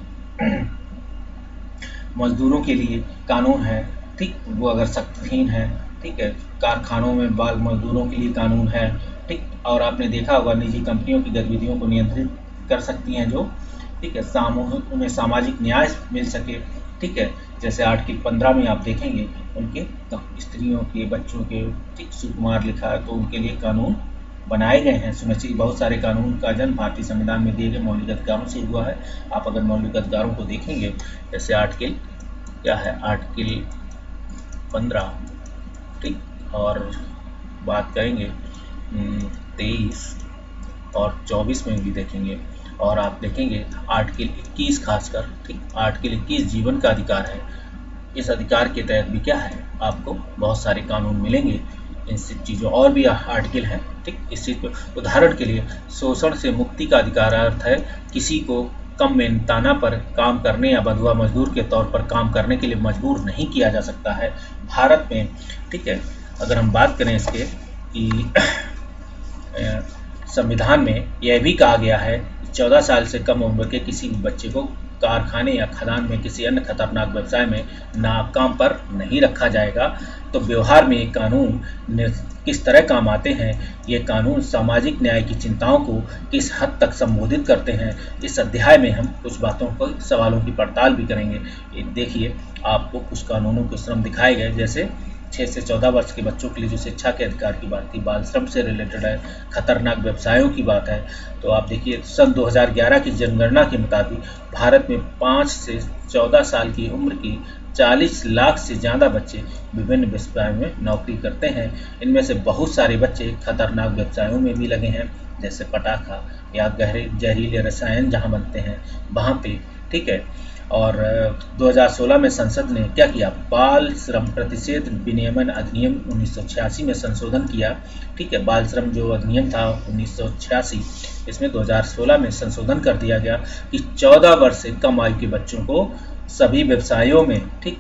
मजदूरों के लिए कानून है, ठीक, वो अगर शक्तिहीन है, ठीक है, कारखानों में बाल मजदूरों के लिए कानून है, ठीक, और आपने देखा होगा निजी कंपनियों की गतिविधियों को नियंत्रित कर सकती हैं जो, ठीक है, सामूहिक उन्हें सामाजिक न्याय मिल सके। ठीक है, जैसे आर्टिकल 15 में आप देखेंगे उनके स्त्रियों के, बच्चों के, ठीक, सुकुमार लिखा है, तो उनके लिए कानून बनाए गए हैं सुनिश्चित। बहुत सारे कानून का जन्म भारतीय संविधान में दिए गए मौलिक अधिकारों से हुआ है। आप अगर मौलिक अधिकारों को देखेंगे, जैसे आर्टिकल क्या है, आर्टिकल 15, ठीक, और बात करेंगे 23 और 24 में भी देखेंगे, और आप देखेंगे आर्टिकल 21 खासकर, ठीक, आर्टिकल 21 जीवन का अधिकार है। इस अधिकार के तहत भी क्या है, आपको बहुत सारे कानून मिलेंगे। इन सब चीज़ों और भी आर्टिकल हैं, ठीक, इस चीज़ पर उदाहरण के लिए शोषण से मुक्ति का अधिकार अर्थ है किसी को कम मेहनताना पर काम करने या बंधुआ मजदूर के तौर पर काम करने के लिए मजबूर नहीं किया जा सकता है भारत में। ठीक है, अगर हम बात करें इसके कि संविधान में यह भी कहा गया है कि 14 साल से कम उम्र के किसी भी बच्चे को कारखाने या खदान में किसी अन्य खतरनाक व्यवसाय में नाकाम पर नहीं रखा जाएगा। तो व्यवहार में ये कानून किस तरह काम आते हैं, ये कानून सामाजिक न्याय की चिंताओं को किस हद तक संबोधित करते हैं, इस अध्याय में हम कुछ बातों को, सवालों की पड़ताल भी करेंगे। देखिए, आपको कुछ कानूनों के श्रम दिखाए गए, जैसे 6 से 14 वर्ष के बच्चों के लिए जो शिक्षा के अधिकार की बात थी, बाल श्रम से रिलेटेड है, खतरनाक व्यवसायों की बात है। तो आप देखिए, सन 2011 की जनगणना के मुताबिक भारत में 5 से 14 साल की उम्र की 40 लाख से ज़्यादा बच्चे विभिन्न व्यवसायों में नौकरी करते हैं। इनमें से बहुत सारे बच्चे खतरनाक व्यवसायों में भी लगे हैं, जैसे पटाखा या गहरे जहरीले रसायन जहाँ बनते हैं वहाँ पे। ठीक है, और 2016 में संसद ने क्या किया, बाल श्रम प्रतिषेध विनियमन अधिनियम 1986 में संशोधन किया। ठीक है, बाल श्रम जो अधिनियम था 1986, इसमें 2016 में संशोधन कर दिया गया कि 14 वर्ष से कम आयु के बच्चों को सभी व्यवसायों में, ठीक,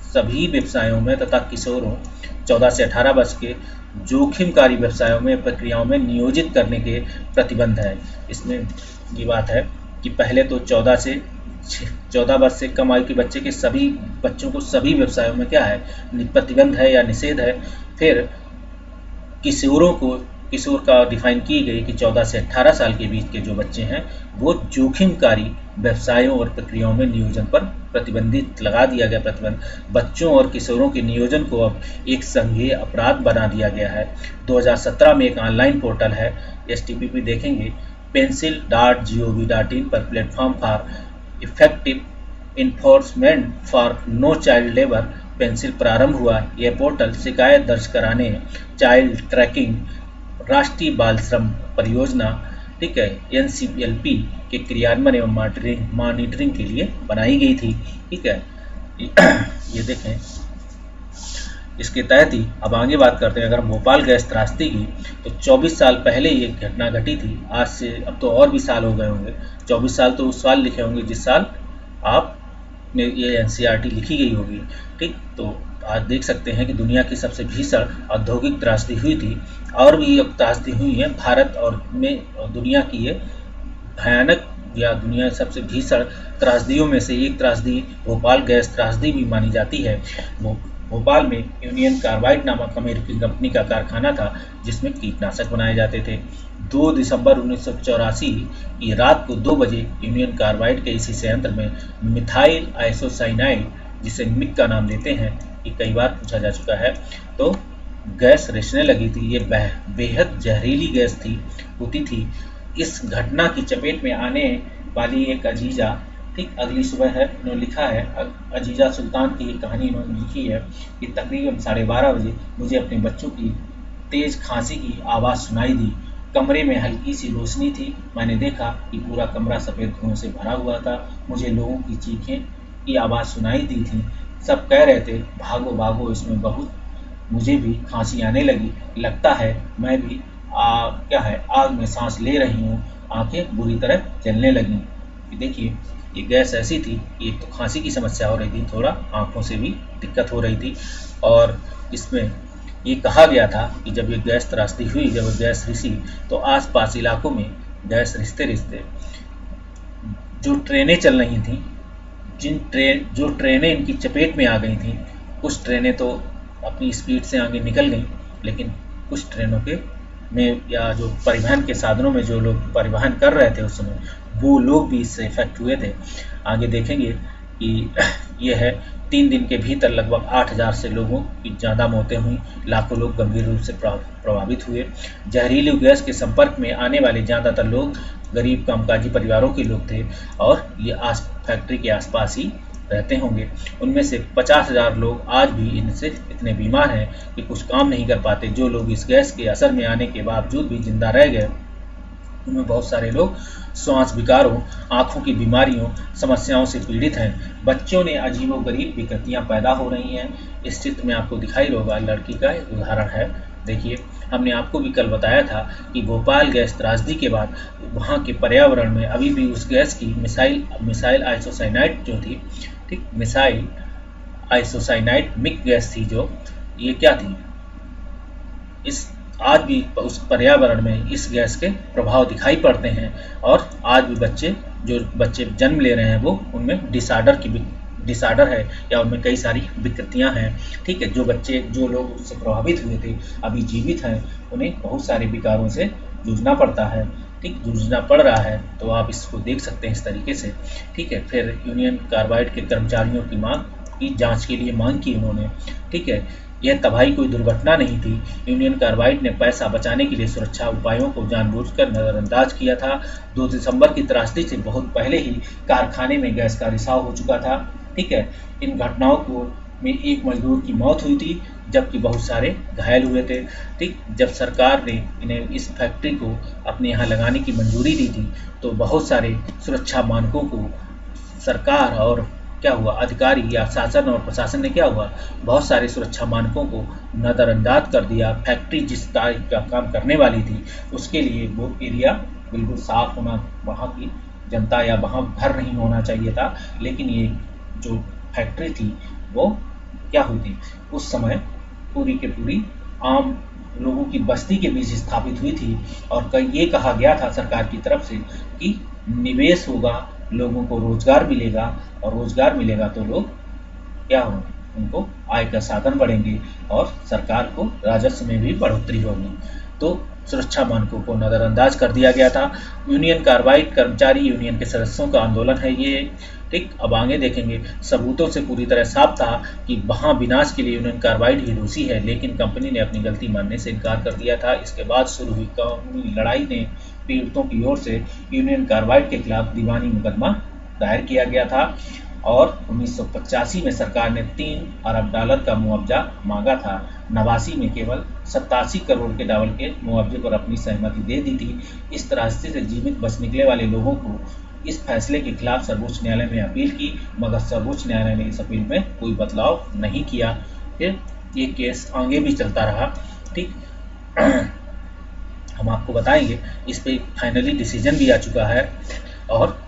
सभी व्यवसायों में तथा किशोरों 14 से 18 वर्ष के जोखिमकारी व्यवसायों में प्रक्रियाओं में नियोजित करने के प्रतिबंध है। इसमें ये बात है कि पहले तो 14 वर्ष से कम आयु के बच्चे के सभी बच्चों को सभी व्यवसायों में क्या है, प्रतिबंध है या निषेध है। फिर किशोर का डिफाइन की गई कि 14 से 18 साल के बीच के जो बच्चे हैं वो जोखिमकारी व्यवसायों और प्रक्रियाओं में नियोजन पर प्रतिबंधित लगा दिया गया प्रतिबंध। बच्चों और किशोरों के नियोजन को अब एक संज्ञेय अपराध बना दिया गया है। 2017 में एक ऑनलाइन पोर्टल है, STPP देखेंगे, pencil.gov.in पर platform for effective enforcement for no child labour PENCIL प्रारंभ हुआ। यह पोर्टल शिकायत दर्ज कराने, चाइल्ड ट्रैकिंग, राष्ट्रीय बाल श्रम परियोजना, ठीक है, NCLP के क्रियान्वयन एवं मॉनिटरिंग के लिए बनाई गई थी। ठीक है, ये देखें, इसके तहत ही अब आगे बात करते हैं। अगर भोपाल गैस त्रासदी की, तो 24 साल पहले ये घटना घटी थी। आज से अब तो और भी साल हो गए होंगे, 24 साल तो उस साल लिखे होंगे जिस साल आप में ये NCERT लिखी गई होगी। ठीक, तो आज देख सकते हैं कि दुनिया की सबसे भीषण औद्योगिक त्रासदी हुई थी, और भी अब त्रासदी हुई है भारत और दुनिया की ये भयानक या दुनिया की सबसे भीषण त्रासदियों में से एक त्रासदी भोपाल गैस त्रासदी भी मानी जाती है। भोपाल में यूनियन कार्बाइड नामक अमेरिकी कंपनी का कारखाना था जिसमें कीटनाशक बनाए जाते थे। 2 दिसंबर 1984 की रात को 2 बजे यूनियन कार्बाइड के इसी संयंत्र में मिथाइल आइसोसाइनाइड, जिसे मिक का नाम देते हैं, ये कई बार पूछा जा चुका है, तो गैस रिसने लगी थी। ये बेहद जहरीली गैस होती थी। इस घटना की चपेट में आने वाली एक अजीजा, ठीक, अगली सुबह है, इन्होंने लिखा है, अजीजा सुल्तान की एक कहानी इन्होंने लिखी है कि तकरीबन 12:30 बजे मुझे अपने बच्चों की तेज खांसी की आवाज़ सुनाई दी। कमरे में हल्की सी रोशनी थी। मैंने देखा कि पूरा कमरा सफ़ेद धुआं से भरा हुआ था। मुझे लोगों की चीखें की आवाज़ सुनाई दी थी। सब कह रहे थे, भागो भागो, इसमें बहुत। मुझे भी खांसी आने लगी। लगता है मैं भी आग में सांस ले रही हूँ। आंखें बुरी तरह जलने लगी। देखिए, ये गैस ऐसी थी कि एक तो खांसी की समस्या हो रही थी, थोड़ा आंखों से भी दिक्कत हो रही थी। और इसमें ये कहा गया था कि जब ये गैस त्रासदी हुई, जब गैस रिसी, तो आसपास इलाकों में गैस रिश्ते जो ट्रेनें चल रही थी, जो ट्रेनें इनकी चपेट में आ गई थी, कुछ ट्रेनें तो अपनी स्पीड से आगे निकल गईं, लेकिन कुछ ट्रेनों में या जो परिवहन के साधनों में जो लोग परिवहन कर रहे थे उस समय, वो लोग भी इससे इफेक्ट हुए थे। आगे देखेंगे कि यह है 3 दिन के भीतर लगभग 8,000 से लोगों की ज़्यादा मौतें हुई। लाखों लोग गंभीर रूप से प्रभावित हुए। जहरीली गैस के संपर्क में आने वाले ज़्यादातर लोग गरीब कामकाजी परिवारों के लोग थे और ये फैक्ट्री के आसपास ही रहते होंगे। उनमें से 50,000 लोग आज भी इनसे इतने बीमार हैं कि कुछ काम नहीं कर पाते। जो लोग इस गैस के असर में आने के बावजूद भी जिंदा रह गए, उनमें बहुत सारे लोग श्वास विकारों, आँखों की बीमारियों, समस्याओं से पीड़ित हैं। बच्चों ने अजीबोगरीब विकृतियाँ पैदा हो रही हैं। इस चित्र में आपको दिखाई होगा, लड़की का एक उदाहरण है। देखिए, हमने आपको भी कल बताया था कि भोपाल गैस त्रासदी के बाद वहाँ के पर्यावरण में अभी भी उस गैस की मिसाइल आइसोसाइनाइड जो थी, ठीक, मिसाइल आइसोसाइनाइड मिक गैस थी, जो ये क्या थी, इस आज भी उस पर्यावरण में इस गैस के प्रभाव दिखाई पड़ते हैं। और आज भी बच्चे जन्म ले रहे हैं, वो उनमें डिसऑर्डर है या उनमें कई सारी विकृतियां हैं। ठीक है, जो लोग उससे प्रभावित हुए थे अभी जीवित हैं, उन्हें बहुत सारे विकारों से जूझना पड़ता है। ठीक, जूझना पड़ रहा है, तो आप इसको देख सकते हैं इस तरीके से। ठीक है, फिर यूनियन कार्बाइड के कर्मचारियों की जांच के लिए मांग की उन्होंने। ठीक है, यह तबाही कोई दुर्घटना नहीं थी। यूनियन कार्बाइड ने पैसा बचाने के लिए सुरक्षा उपायों को जानबूझकर नज़रअंदाज किया था। 2 दिसंबर की त्रासदी से बहुत पहले ही कारखाने में गैस का रिसाव हो चुका था। ठीक है, इन घटनाओं में एक मजदूर की मौत हुई थी, जबकि बहुत सारे घायल हुए थे। ठीक, जब सरकार ने इन्हें इस फैक्ट्री को अपने यहाँ लगाने की मंजूरी दी थी, तो बहुत सारे सुरक्षा मानकों को सरकार और क्या हुआ, अधिकारी या शासन और प्रशासन ने क्या हुआ, बहुत सारे सुरक्षा मानकों को नज़रअंदाज कर दिया। फैक्ट्री जिस टाइप का काम करने वाली थी उसके लिए वो एरिया बिल्कुल साफ होना, वहाँ की जनता या वहाँ घर नहीं होना चाहिए था, लेकिन ये जो फैक्ट्री थी वो क्या हुई थी उस समय पूरी के पूरी आम लोगों की बस्ती के बीच स्थापित हुई थी। और ये कहा गया था सरकार की तरफ से कि निवेश होगा, लोगों को रोजगार मिलेगा, और रोजगार मिलेगा तो लोग क्या हो, उनको आय का साधन बढ़ेंगे और सरकार को राजस्व में भी बढ़ोतरी होगी। तो सुरक्षा मानकों को नज़रअंदाज कर दिया गया था। यूनियन कार्बाइड कर्मचारी यूनियन के सदस्यों का आंदोलन है ये, ठीक। अब आगे देखेंगे। सबूतों से पूरी तरह साफ था कि वहाँ विनाश के लिए यूनियन कार्बाइड ही दोषी है, लेकिन कंपनी ने अपनी गलती मानने से इनकार कर दिया था। इसके बाद शुरू हुई कानूनी लड़ाई ने पीड़ितों की ओर से यूनियन कार्बाइड के खिलाफ दीवानी मुकदमा दायर किया गया था और 1985 में सरकार ने $3 अरब का मुआवजा मांगा था। 89 में केवल 87 करोड़ के डॉलर के मुआवजे पर अपनी सहमति दे दी थी। इस तरह से जीवित बच निकले वाले लोगों को इस फैसले के खिलाफ सर्वोच्च न्यायालय में अपील की, मगर सर्वोच्च न्यायालय ने इस अपील में कोई बदलाव नहीं किया। फिर ये केस आगे भी चलता रहा, ठीक। हम आपको बताएंगे, इस पे फाइनली डिसीजन भी आ चुका है और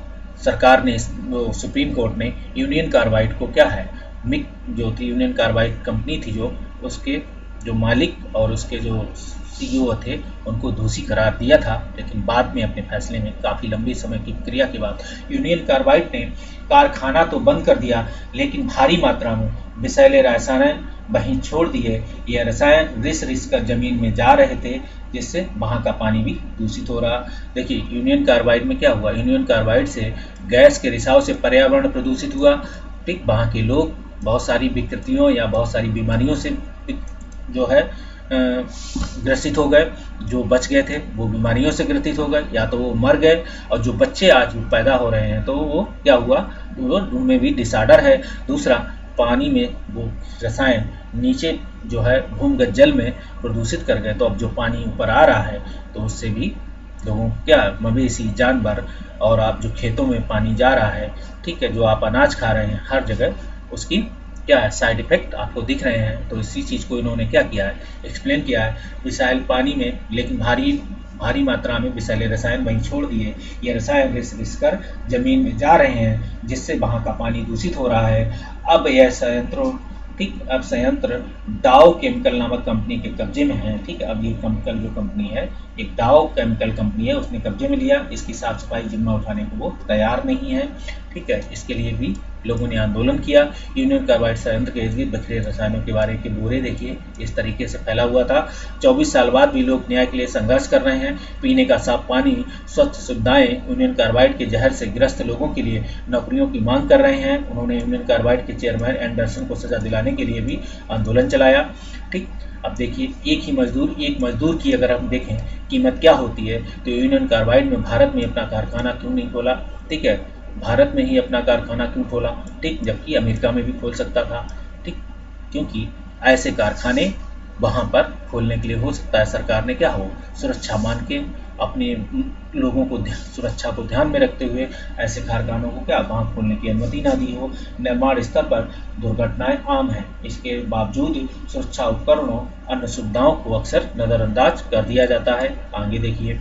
सरकार ने सुप्रीम कोर्ट ने यूनियन कार्बाइड को क्या है, मिक जो थी यूनियन कार्बाइड कंपनी थी, जो उसके जो मालिक और उसके जो सीईओ थे उनको दोषी करार दिया था। लेकिन बाद में अपने फैसले में काफ़ी लंबी समय की प्रक्रिया के बाद यूनियन कार्बाइड ने कारखाना तो बंद कर दिया, लेकिन भारी मात्रा में विषैले रसायन वहीं छोड़ दिए। ये रसायन रिस कर जमीन में जा रहे थे, जिससे वहाँ का पानी भी दूषित हो रहा। देखिए यूनियन कार्बाइड में क्या हुआ, यूनियन कार्बाइड से गैस के रिसाव से पर्यावरण प्रदूषित हुआ, ठीक। वहाँ के लोग बहुत सारी विकृतियों या बहुत सारी बीमारियों से जो है ग्रसित हो गए। जो बच गए थे वो बीमारियों से ग्रसित हो गए, या तो वो मर गए, और जो बच्चे आज पैदा हो रहे हैं तो वो क्या हुआ, वो उनमें भी डिसऑर्डर है। दूसरा, पानी में वो रसायन नीचे जो है भूमिगत जल में प्रदूषित कर गए, तो अब जो पानी ऊपर आ रहा है तो उससे भी लोगों क्या मवेशी जानवर और आप जो खेतों में पानी जा रहा है, ठीक है, जो आप अनाज खा रहे हैं हर जगह उसकी क्या है साइड इफेक्ट आपको दिख रहे हैं। तो इसी चीज़ को इन्होंने क्या किया है, एक्सप्लेन किया है। विषैले पानी में लेकिन भारी मात्रा में विषैले रसायन वहीं छोड़ दिए। ये रसायन रिस कर जमीन में जा रहे हैं, जिससे वहाँ का पानी दूषित हो रहा है। अब यह संयंत्रों ठीक, अब संयंत्र डाउ केमिकल नामक कंपनी के कब्जे में है, ठीक है। अब ये केमिकल जो कंपनी है, एक डाउ केमिकल कंपनी है, उसने कब्जे में लिया। इसकी साफ सफाई जिम्मा उठाने को वो तैयार नहीं है, ठीक है। इसके लिए भी लोगों ने आंदोलन किया। यूनियन कार्बाइड संयंत्र के इर्द गिर्द बिखरे रसायनों के बारे के बोरे देखिए इस तरीके से फैला हुआ था। 24 साल बाद भी लोग न्याय के लिए संघर्ष कर रहे हैं। पीने का साफ पानी, स्वच्छ सुविधाएं, यूनियन कार्बाइड के जहर से ग्रस्त लोगों के लिए नौकरियों की मांग कर रहे हैं। उन्होंने यूनियन कार्बाइड के चेयरमैन एंडरसन को सजा दिलाने के लिए भी आंदोलन चलाया, ठीक। अब देखिए, एक मजदूर की अगर हम देखें कीमत क्या होती है, तो यूनियन कार्बाइड में भारत में अपना कारखाना क्यों नहीं खोला, ठीक है। भारत में ही अपना कारखाना क्यों खोला, ठीक, जबकि अमेरिका में भी खोल सकता था, ठीक। क्योंकि ऐसे कारखाने वहाँ पर खोलने के लिए हो सकता है सरकार ने क्या हो, सुरक्षा मान के अपने लोगों को सुरक्षा को ध्यान में रखते हुए ऐसे कारखानों को क्या वहाँ खोलने की अनुमति ना दी हो। निर्माण स्तर पर दुर्घटनाएं आम हैं, इसके बावजूद सुरक्षा उपकरणों अन्य सुविधाओं को अक्सर नज़रअंदाज कर दिया जाता है। आगे देखिए,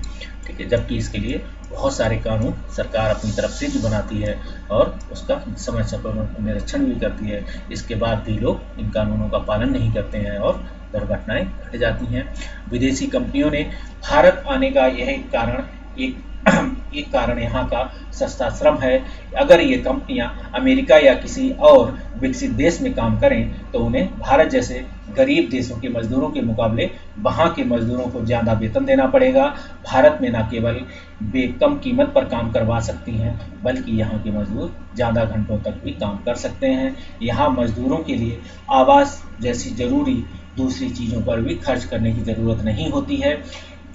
ठीक है, जबकि इसके लिए बहुत सारे कानून सरकार अपनी तरफ से भी बनाती है और उसका समय पर निरीक्षण भी करती है। इसके बाद भी लोग इन कानूनों का पालन नहीं करते हैं और दुर्घटनाएं घट जाती हैं। विदेशी कंपनियों ने भारत आने का यह कारण एक कारण यहाँ का सस्ता श्रम है। अगर ये कंपनियाँ अमेरिका या किसी और विकसित देश में काम करें तो उन्हें भारत जैसे गरीब देशों के मजदूरों के मुकाबले वहाँ के मजदूरों को ज़्यादा वेतन देना पड़ेगा। भारत में न केवल वे कम कीमत पर काम करवा सकती हैं, बल्कि यहाँ के मजदूर ज़्यादा घंटों तक भी काम कर सकते हैं। यहाँ मजदूरों के लिए आवास जैसी ज़रूरी दूसरी चीज़ों पर भी खर्च करने की ज़रूरत नहीं होती है।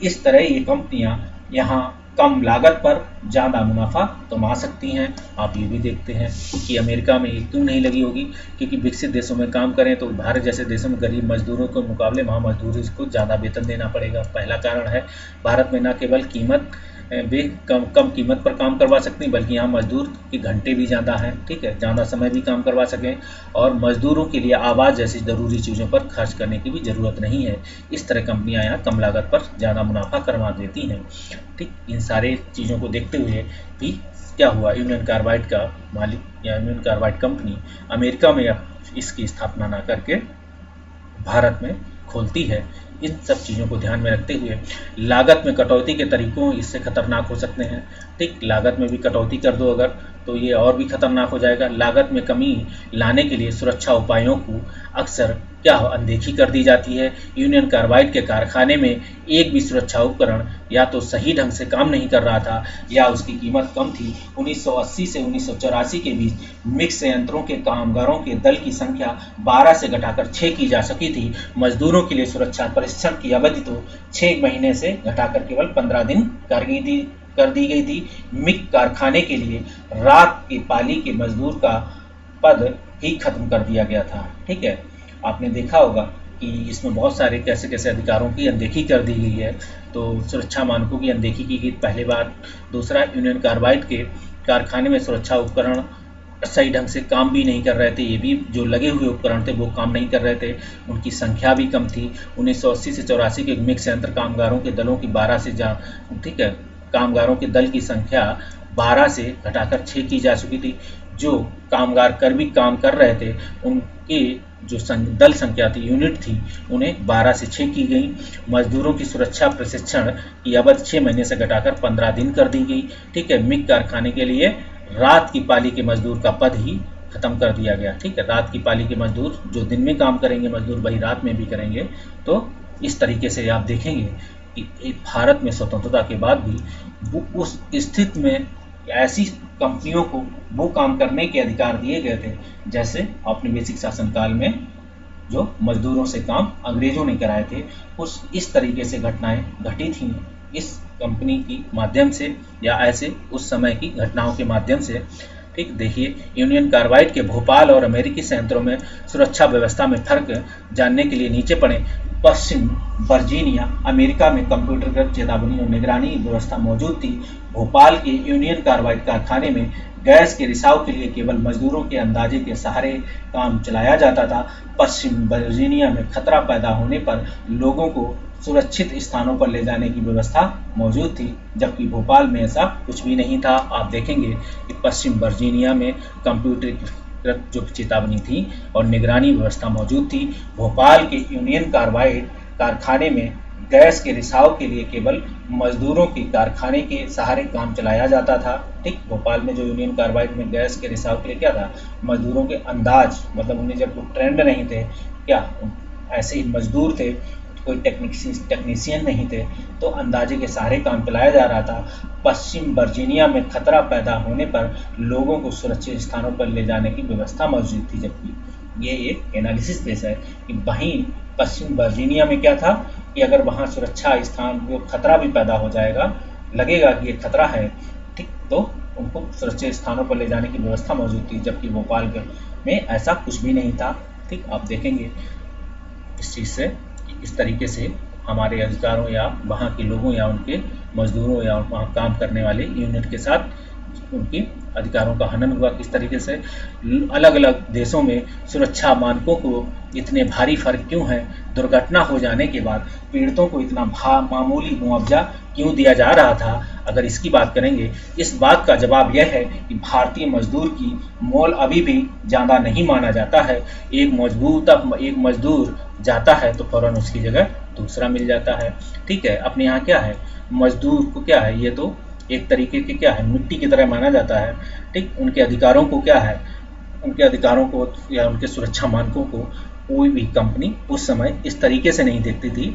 इस तरह ये कंपनियाँ यहाँ कम लागत पर ज़्यादा मुनाफा कमा सकती हैं। आप ये भी देखते हैं कि अमेरिका में ये क्यों नहीं लगी होगी, क्योंकि विकसित देशों में काम करें तो भारत जैसे देशों में गरीब मजदूरों के मुकाबले वहाँ मजदूरों को ज़्यादा वेतन देना पड़ेगा। पहला कारण है। भारत में न केवल कीमत वे कम कम कीमत पर काम करवा सकते हैं, बल्कि यहाँ मजदूर के घंटे भी ज़्यादा हैं, ठीक है, ज़्यादा समय भी काम करवा सकें, और मजदूरों के लिए आवास जैसी ज़रूरी चीज़ों पर खर्च करने की भी ज़रूरत नहीं है। इस तरह कंपनियाँ यहाँ कम लागत पर ज़्यादा मुनाफा करवा देती हैं। ठीक, इन सारे चीज़ों को देखते हुए भी क्या हुआ, यूनियन कार्बाइड का मालिक या यूनियन कार्बाइड कंपनी अमेरिका में इसकी स्थापना ना करके भारत में खोलती है। इन सब चीज़ों को ध्यान में रखते हुए लागत में कटौती के तरीकों इससे खतरनाक हो सकते हैं। ठीक, लागत में भी कटौती कर दो अगर, तो ये और भी खतरनाक हो जाएगा। लागत में कमी लाने के लिए सुरक्षा उपायों को अक्सर क्या अनदेखी कर दी जाती है। यूनियन कार्बाइड के कारखाने में एक भी सुरक्षा उपकरण या तो सही ढंग से काम नहीं कर रहा था या उसकी कीमत कम थी। 1980 से 1984 के बीच मिक्स संयंत्रों के कामगारों के दल की संख्या 12 से घटाकर 6 की जा सकी थी। मजदूरों के लिए सुरक्षा परीक्षण की अवधि तो 6 महीने से घटाकर केवल 15 दिन कर दी गई थी। मिक कारखाने के लिए रात की पाली के मजदूर का पद ही खत्म कर दिया गया था। ठीक है, आपने देखा होगा कि इसमें बहुत सारे कैसे कैसे अधिकारों की अनदेखी कर दी गई है। तो सुरक्षा मानकों की अनदेखी की गई पहली बार। दूसरा, यूनियन कार्बाइड के कारखाने में सुरक्षा उपकरण सही ढंग से काम भी नहीं कर रहे थे। ये भी जो लगे हुए उपकरण थे वो काम नहीं कर रहे थे, उनकी संख्या भी कम थी। 1980 से 84 के मिक्स संयंत्र कामगारों के दलों की 12 से ठीक है, कामगारों के दल की संख्या 12 से घटाकर 6 की जा चुकी थी। जो कामगार भी काम कर रहे थे उनकी जो दल संख्या थी, यूनिट थी, उन्हें 12 से 6 की गई। मजदूरों की सुरक्षा प्रशिक्षण की अवधि 6 महीने से घटाकर 15 दिन कर दी गई। ठीक है, मिक कारखाने के लिए रात की पाली के मजदूर का पद ही खत्म कर दिया गया। ठीक है, रात की पाली के मजदूर जो दिन में काम करेंगे मजदूर वही रात में भी करेंगे। तो इस तरीके से आप देखेंगे कि भारत में स्वतंत्रता के बाद भी उस स्थिति में ऐसी कंपनियों को वो काम करने के अधिकार दिए गए थे जैसे औपनिवेशिक शासनकाल में जो मजदूरों से काम अंग्रेजों ने कराए थे। इस तरीके से घटनाएं घटी थी इस कंपनी की माध्यम से या ऐसे उस समय की घटनाओं के माध्यम से। ठीक, देखिए, यूनियन कार्बाइड के भोपाल और अमेरिकी संयंत्रों में सुरक्षा व्यवस्था में फर्क जानने के लिए नीचे पढ़ें। पश्चिम वर्जीनिया अमेरिका में कंप्यूटरकृत चेतावनी और निगरानी व्यवस्था मौजूद थी। भोपाल के यूनियन कार्बाइड कारखाने में गैस के रिसाव के लिए केवल मजदूरों के अंदाजे के सहारे काम चलाया जाता था। पश्चिम वर्जीनिया में खतरा पैदा होने पर लोगों को सुरक्षित स्थानों पर ले जाने की व्यवस्था मौजूद थी, जबकि भोपाल में ऐसा कुछ भी नहीं था। आप देखेंगे कि पश्चिम वर्जीनिया में कंप्यूटरीकृत जो चेतावनी थी और निगरानी व्यवस्था मौजूद थी। भोपाल के यूनियन कार्बाइड कारखाने में गैस के रिसाव के लिए केवल मजदूरों के कारखाने के सहारे काम चलाया जाता था। ठीक, भोपाल में जो यूनियन कार्बाइड में गैस के रिसाव के लिए क्या था, मजदूरों के अंदाज, मतलब उन्हें जब ट्रेंड नहीं थे, क्या ऐसे ही मजदूर थे, कोई टेक्नीशियन नहीं थे, तो अंदाजे के सहारे काम चलाया जा रहा था। पश्चिम वर्जीनिया में खतरा पैदा होने पर लोगों को सुरक्षित स्थानों पर ले जाने की व्यवस्था मौजूद थी, जबकि ये एक एनालिसिस बेस है कि वहीं पश्चिम वर्जीनिया में क्या था कि अगर वहाँ सुरक्षा स्थान को खतरा भी पैदा हो जाएगा, लगेगा कि ये खतरा है, ठीक, तो उनको सुरक्षित स्थानों पर ले जाने की व्यवस्था मौजूद थी, जबकि भोपाल में ऐसा कुछ भी नहीं था। ठीक, आप देखेंगे इस चीज़ से इस तरीके से हमारे अधिकारों या वहाँ के लोगों या उनके मजदूरों या वहाँ काम करने वाले यूनिट के साथ उनके अधिकारों का हनन हुआ। किस तरीके से अलग अलग देशों में सुरक्षा मानकों को इतने भारी फर्क क्यों है, दुर्घटना हो जाने के बाद पीड़ितों को इतना मामूली मुआवजा क्यों दिया जा रहा था। अगर इसकी बात करेंगे, इस बात का जवाब यह है कि भारतीय मजदूर की मोल अभी भी ज़्यादा नहीं माना जाता है। एक मजदूर जाता है तो फौरन उसकी जगह दूसरा मिल जाता है। ठीक है, अपने यहाँ क्या है, मजदूर को क्या है, ये तो एक तरीके के क्या है, मिट्टी की तरह माना जाता है। ठीक, उनके अधिकारों को क्या है, उनके अधिकारों को या उनके सुरक्षा मानकों को कोई भी कंपनी उस समय इस तरीके से नहीं देखती थी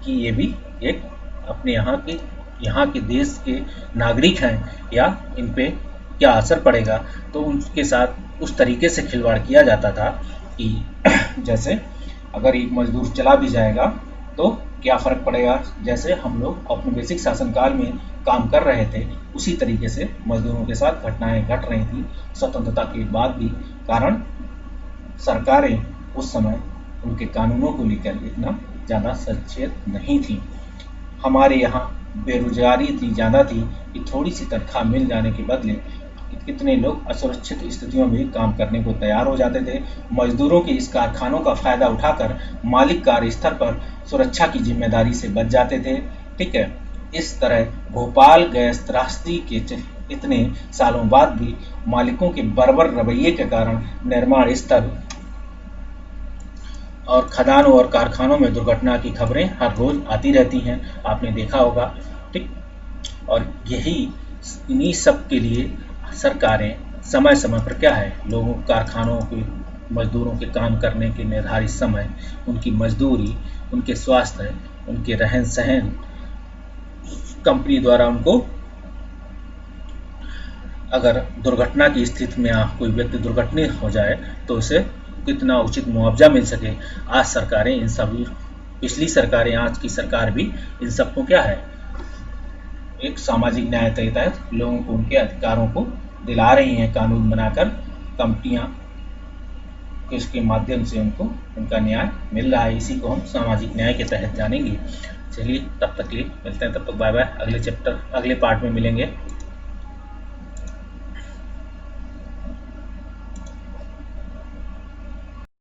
कि ये भी एक अपने यहाँ के देश के नागरिक हैं या इन पे क्या असर पड़ेगा। तो उनके साथ उस तरीके से खिलवाड़ किया जाता था कि जैसे अगर एक मजदूर चला भी जाएगा तो क्या फ़र्क पड़ेगा, जैसे हम लोग औपनिवेशिक शासनकाल में काम कर रहे थे उसी तरीके से मजदूरों के साथ घटनाएं घट रही थी स्वतंत्रता के बाद भी। कारण सरकारें उस समय उनके कानूनों को लेकर इतना ज़्यादा सचेत नहीं थी। हमारे यहाँ बेरोजगारी इतनी ज़्यादा थी कि थोड़ी सी तनख्वाह मिल जाने के बदले कितने लोग असुरक्षित स्थितियों में काम करने को तैयार हो जाते थे। मजदूरों के इस कारखानों का फायदा उठाकर मालिक कार्यस्थल पर सुरक्षा की जिम्मेदारी से बच जाते थे। ठीक है, इस तरह भोपाल गैस त्रासदी के इतने सालों बाद भी मालिकों के बर्बर रवैये के कारण निर्माण स्थल और खदानों और कारखानों में दुर्घटना की खबरें हर रोज आती रहती हैं, आपने देखा होगा। ठीक, और यही इन्हीं सब के लिए सरकारें समय समय पर क्या है, लोगों कारखानों के मजदूरों के काम करने के निर्धारित समय, उनकी मजदूरी, उनके स्वास्थ्य, उनके रहन सहन, कंपनी द्वारा उनको अगर दुर्घटना की स्थिति में कोई व्यक्ति दुर्घटना हो जाए तो उसे कितना उचित मुआवजा मिल सके। आज सरकारें इन सभी, पिछली सरकारें, आज की सरकार भी इन सबको क्या है, एक सामाजिक न्याय के तहत लोगों को उनके अधिकारों को दिला रही हैं, कानून बनाकर कंपनियां इसके माध्यम से उनको उनका न्याय मिल रहा है। इसी को हम सामाजिक न्याय के तहत जानेंगे। चलिए तब तक के लिए मिलते हैं, तब तक बाय बाय। अगले चैप्टर, अगले पार्ट में मिलेंगे।